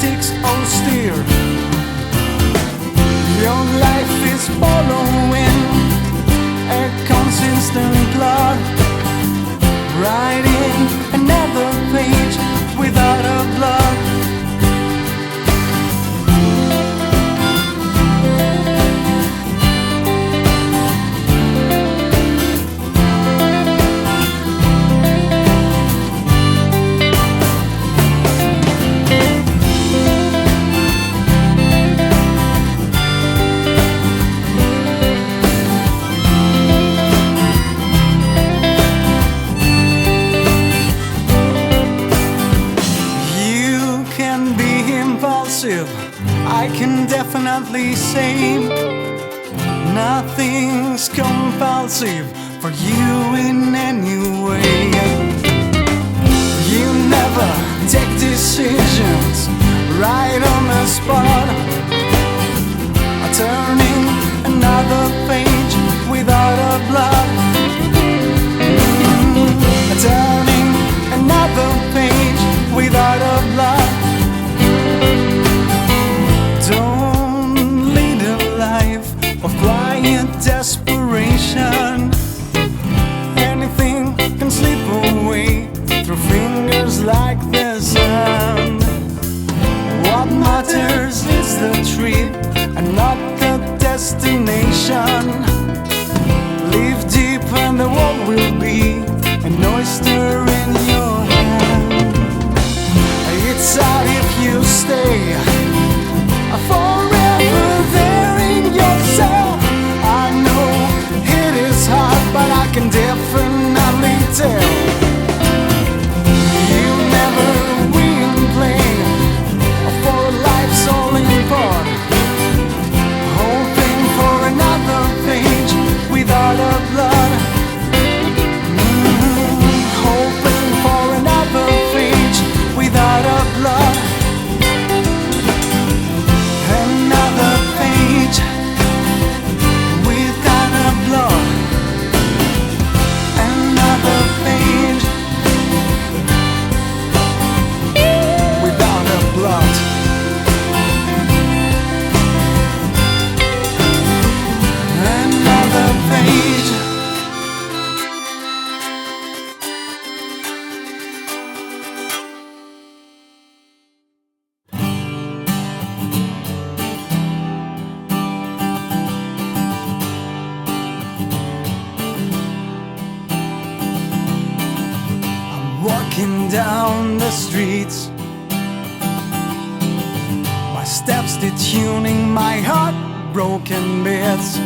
mathematics austere. Your life is following a consistent plot, writing another page without a blot. I can definitely say nothing's compulsive for you in any way. You never take decisions right on the spot, turning another page without a blot. Turning another page without a blot. Don't lead a life of quiet desperation. Anything can slip away through fingers like the sun. What matters is the trip and not the destination. Live deep and the world will be an oyster in your hand. It's out if you stay forever there in yourself. I know it is hard, but I can definitely tell you never will play for life's all in part, hoping for another page without a blot. Hoping for another page without a blot. Walking down the streets, my steps detuning my heartbroken beats.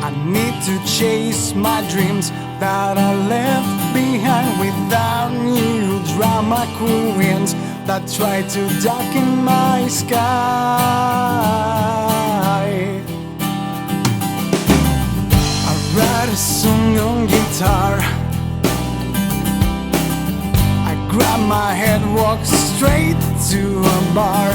I need to chase my dreams that I left behind without you drama queens that try to darken my sky. I write a song on guitar, grab my head, walk straight to a bar.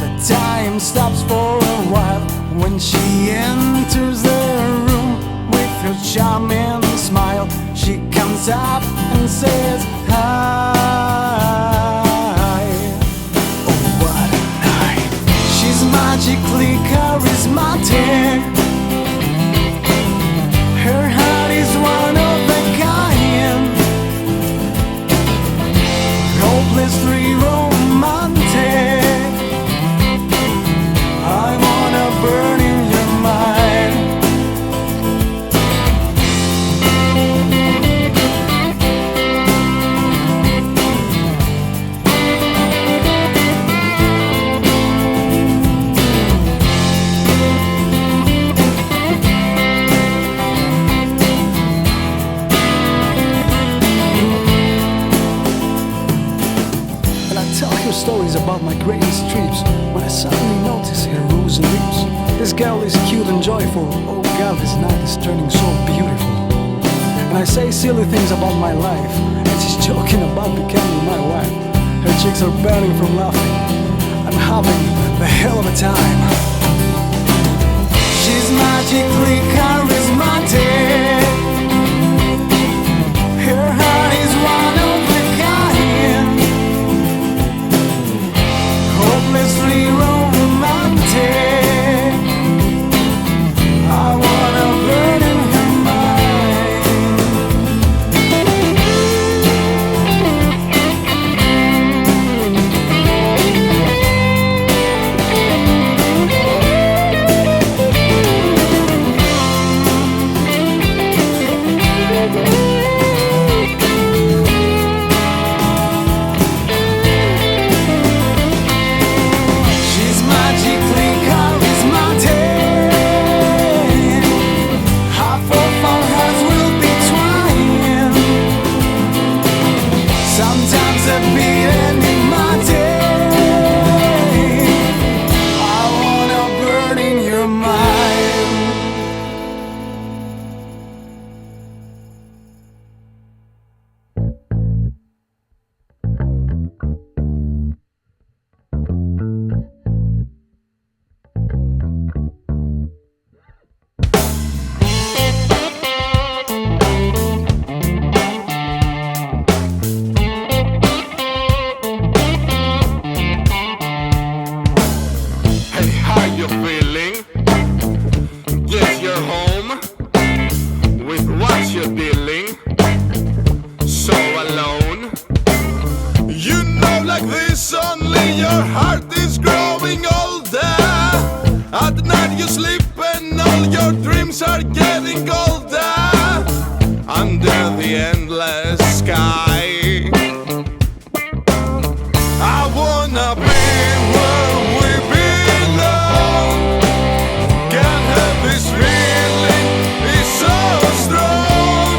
The time stops for a while when she enters the room with her charming smile. She comes up and says hi. Oh, what a night. She's magically charismatic. Her heart is one of a kind, hopelessly romantic. I wanna burn in your mind. Stories about my greatest trips when I suddenly notice her rosy lips. This girl is cute and joyful. Oh God, this night is turning so beautiful. And I say silly things about my life, and she's joking about becoming my wife. Her cheeks are burning from laughing. I'm having the hell of a time. She's magically charismatic. Her heart is one of a kind, like this, only your heart is growing older. At night you sleep and all your dreams are getting older. Under the endless sky, I wanna be where we belong. Can't help this feeling, it's so strong.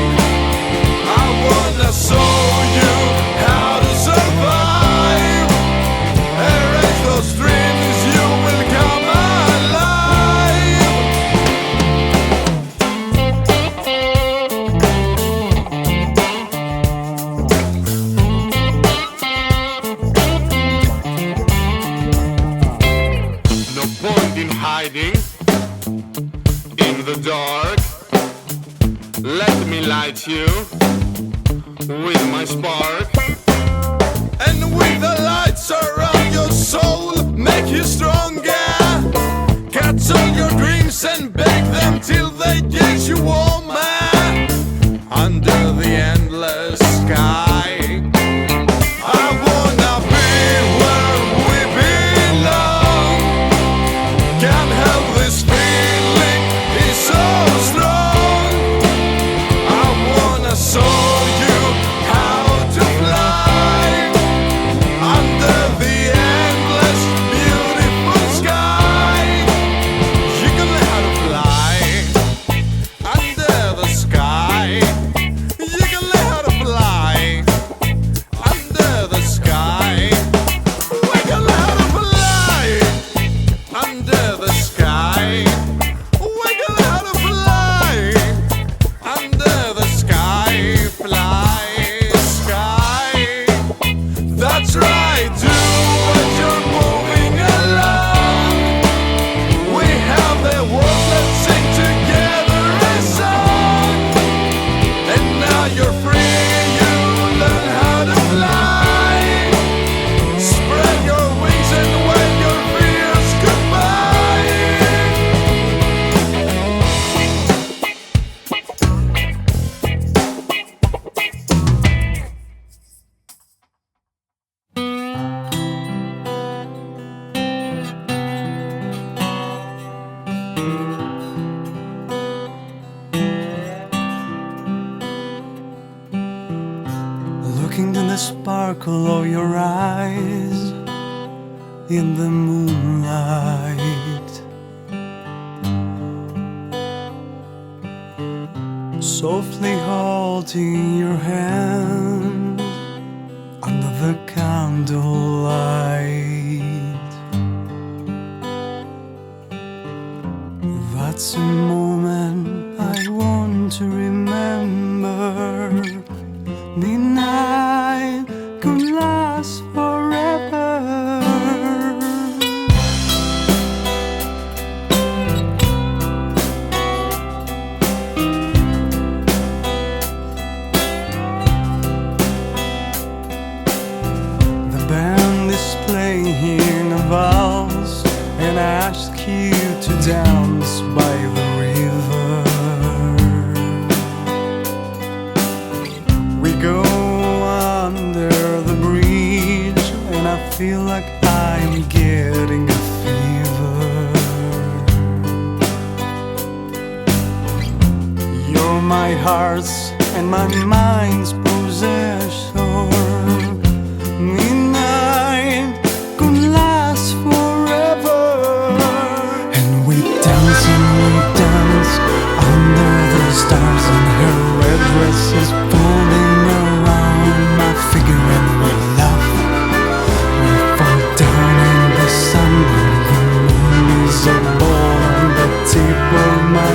I wanna show you how to survive. Erase those dreams, you will come alive. No point in hiding in the dark. Let me light you with my spark. And with the lights around your soul, make you stronger. Catch all your dreams and beg them till they get you warmer. Under the endless sky, I wanna be where we belong. Can't help this feeling, it's so strong. I wanna show you how to fly under the endless beautiful sky. You can learn how to fly under the sky. You can learn how to fly under the sky. We can learn how to fly under the sky. We can learn how to fly under the sky. Fly, sky. That's right, do what you're moving along. We have the world, let's sing together a song. And now you're free, you learn how to fly. Spread your wings and wave your fears goodbye. Looking to the sparkle of your eyes in the moonlight, softly holding your hand under the candlelight. That's a moment I want to remember. Midnight could last forever. The band is playing a valse, and I ask you to dance by the river. We go under the bridge, and I feel like I'm getting a fever. You're my heart's and my mind's possession. Midnight could last forever. And we dance under the stars, and her red dress is falling around my figure, and we laugh. We fall down in the sun, and the moon is a ball on the tip of my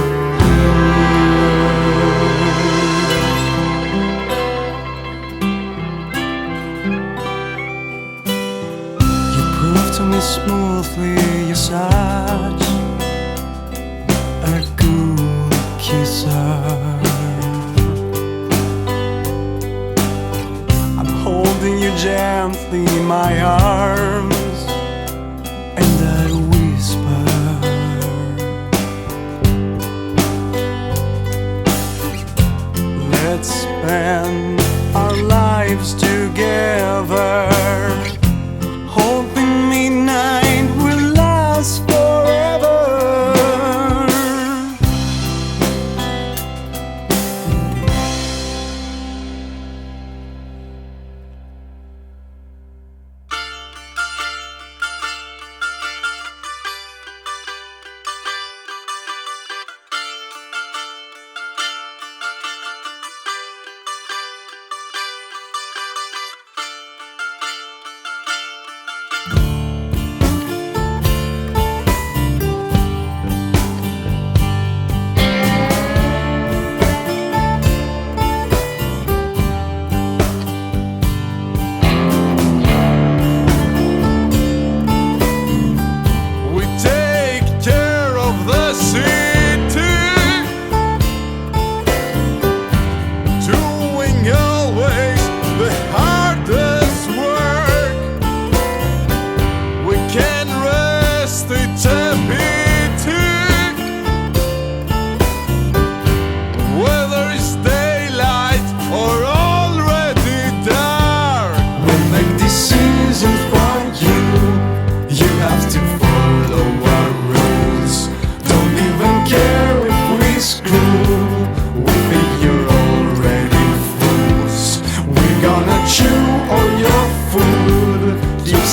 You prove to me smoothly you're such a good kisser. I'm holding you gently in my arms, and I whisper, let's spend our lives together.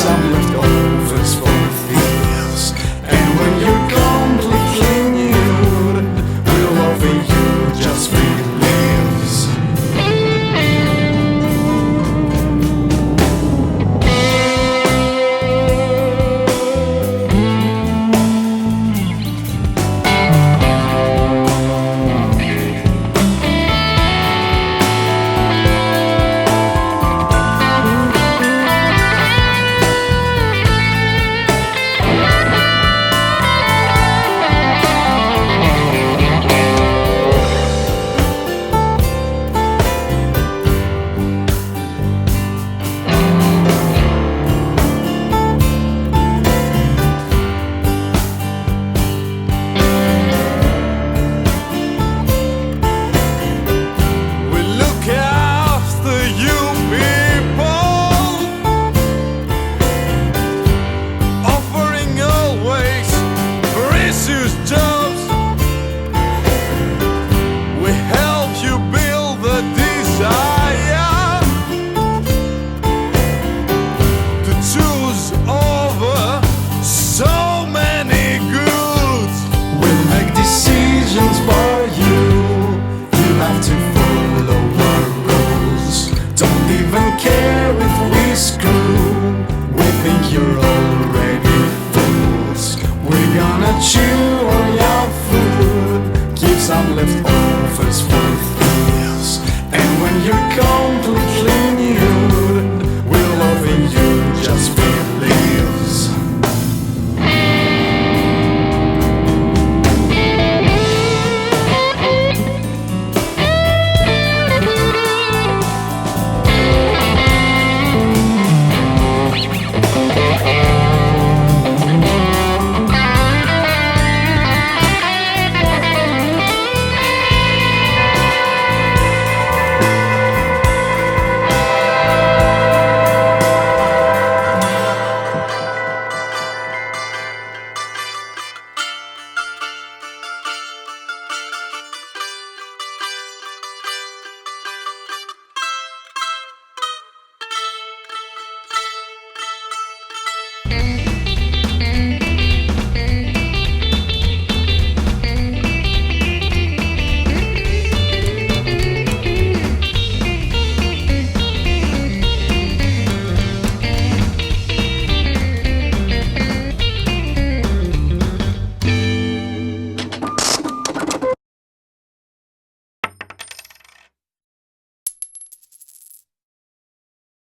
some left over.